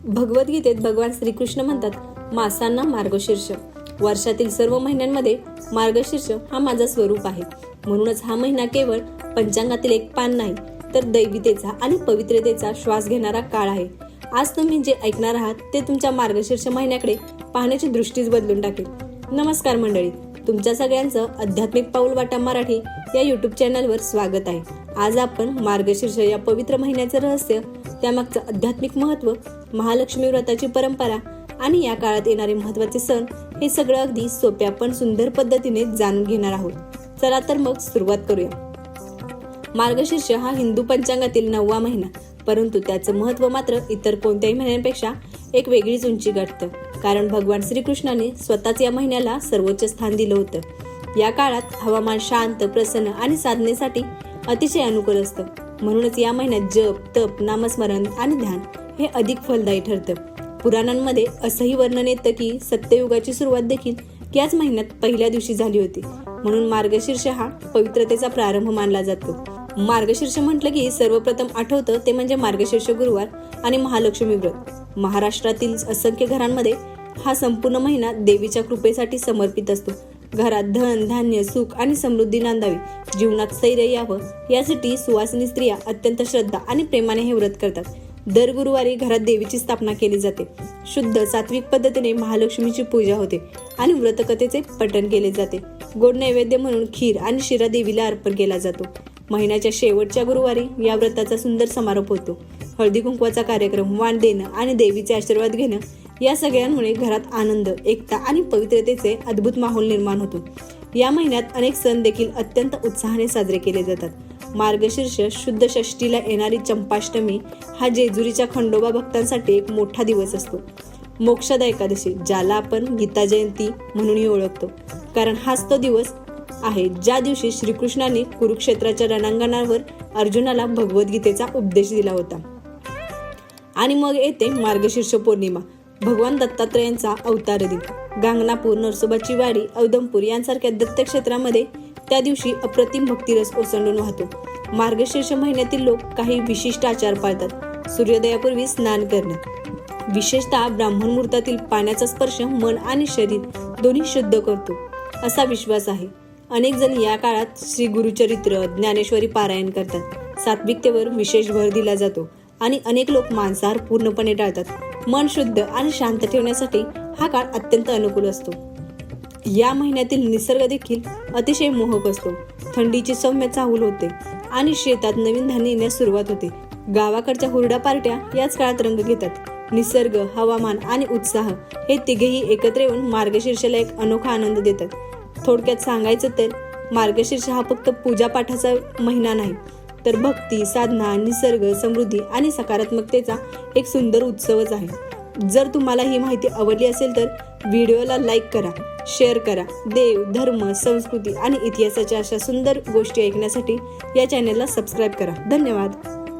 भगवद्गीतेत भगवान श्रीकृष्ण म्हणतात, मासांना मार्गशीर्ष. वर्षातील सर्व महिन्यांमध्ये मार्गशीर्ष हा माझा स्वरूप आहे. म्हणूनच हा महिना केवळ पंचांगातील एक पान नाही, तर दैवितेचा आणि पवित्रतेचा श्वास घेणारा काळ आहे. आज तुम्ही जे ऐकणार आहात ते तुमच्या मार्गशीर्ष महिन्याकडे पाहण्याची दृष्टीच बदलून टाकेल. नमस्कार मंडळी, तुमच्या सगळ्यांचं आध्यात्मिक पाऊल वाटा मराठी या युट्यूब चॅनलवर स्वागत आहे. आज आपण मार्गशीर्ष या पवित्र महिन्याचं रहस्य, त्यामागचं आध्यात्मिक महत्त्व, महालक्ष्मी व्रताची परंपरा आणि या काळात येणारे महत्त्वाचे सण, हे सगळं अगदी सोप्या पण सुंदर पद्धतीने जाणून घेणार आहोत. चला तर मग सुरुवात करूया. मार्गशीर्ष हा हिंदू पंचांगातील 9वा महिना, परंतु त्याचं महत्त्व मात्र इतर कोणत्याही महिन्यांपेक्षा एक वेगळीच उंची गाठतं. कारण भगवान श्रीकृष्णाने स्वतःच या महिन्याला सर्वोच्च स्थान दिलं होतं. या काळात हवामान शांत, प्रसन्न आणि साधनेसाठी अतिशय अनुकूल असतं. म्हणूनच या महिन्यात जप, तप, नामस्मरण आणि ध्यान हे अधिक फलदायी ठरतं. पुराणांमध्ये असंही वर्णन येतं की सत्ययुगाची सुरुवात देखील याच महिन्यात पहिल्या दिवशी झाली होती. म्हणून मार्गशीर्ष हा पवित्रतेचा प्रारंभ मानला जातो. मार्गशीर्ष म्हटलं की सर्वप्रथम आठवतं ते म्हणजे मार्गशीर्ष गुरुवार आणि महालक्ष्मी व्रत. महाराष्ट्रातील असंख्य घरांमध्ये हा संपूर्ण महिना देवीच्या कृपेसाठी समर्पित असतो. घरात धन, धान्य, सुख आणि समृद्धी नांदावी, जीवनात स्थैर्य यावं यासाठी सुवासिनी स्त्रिया अत्यंत श्रद्धा आणि प्रेमाने हे व्रत करतात. दर गुरुवारी घरात देवीची स्थापना केली जाते. शुद्ध सात्विक पद्धतीने महालक्ष्मीची पूजा होते आणि व्रतकथेचे पठण केले जाते. गोड नैवेद्य म्हणून खीर आणि शिरा देवीला अर्पण केला जातो. महिन्याच्या शेवटच्या गुरुवारी या व्रताचा सुंदर समारोप होतो. हळदी कुंकवाचा कार्यक्रम, वाण देणं आणि देवीचे आशीर्वाद घेणं या सगळ्यांमुळे घरात आनंद, एकता आणि पवित्रतेचे अद्भुत माहोल निर्माण होतो. या महिन्यात अनेक सण देखील अत्यंत उत्साहाने साजरे केले जातात. मार्गशीर्ष शुद्ध षष्टीला येणारी चंपाष्टमी हा जेजुरीच्या खंडोबा भक्तांसाठी एक मोठा दिवस असतो. मोक्षदा एकादशी, ज्याला आपण गीता जयंती म्हणूनही ओळखतो, कारण हाच तो दिवस आहे ज्या दिवशी श्रीकृष्णाने कुरुक्षेत्राच्या रणांगणावर अर्जुनाला भगवद्गीतेचा उपदेश दिला होता. आणि मग येते मार्गशीर्ष पौर्णिमा, भगवान दत्तात्रयांचा अवतार दिन. गांगनापूर, नरसोबाची वाडी, औदंपूर यांसारख्या दत्तक्षेत्रामध्ये त्या दिवशी अप्रतिम भक्तिरस ओसंडून वाहतो. मार्गशीर्ष महिन्यातील लोक काही विशिष्ट आचार पाळतात. सूर्योदयापूर्वी स्नान करणे, विशेषतः ब्राह्मण मुहूर्तातील पाण्याचा स्पर्श मन आणि शरीर दोन्ही शुद्ध करतो असा विश्वास आहे. अनेक जण या काळात श्री गुरुचरित्र, ज्ञानेश्वरी पारायण करतात. सात्विकतेवर विशेष भर दिला जातो आणि अनेक लोक मांसाहार पूर्णपणे टाळतात. मन शुद्ध आणि शांत ठेवण्यासाठी हा काळ अत्यंत अनुकूल असतो. या महिन्यातील निसर्ग देखील अतिशय मोहक असतो. थंडीची सौम्य चाहूल होते आणि शेतात नवीन धान्य येण्यास सुरुवात होते. गावाकडच्या हुरडा पार्ट्या याच काळात रंग घेतात. निसर्ग, हवामान आणि उत्साह हे तिघेही एकत्र येऊन मार्गशीर्षाला एक अनोखा आनंद देतात. थोडक्यात सांगायचं तर मार्गशीर्ष हा फक्त पूजापाठाचा महिना नाही, तर भक्ती, साधना, निसर्ग, समृद्धी आणि सकारात्मकतेचा एक सुंदर उत्सवच आहे. जर तुम्हाला ही माहिती आवडली असेल तर व्हिडिओला लाईक करा, शेअर करा. देव, धर्म, संस्कृती आणि इतिहासाच्या अशा सुंदर गोष्टी ऐकण्यासाठी या चॅनलला सबस्क्राईब करा. धन्यवाद.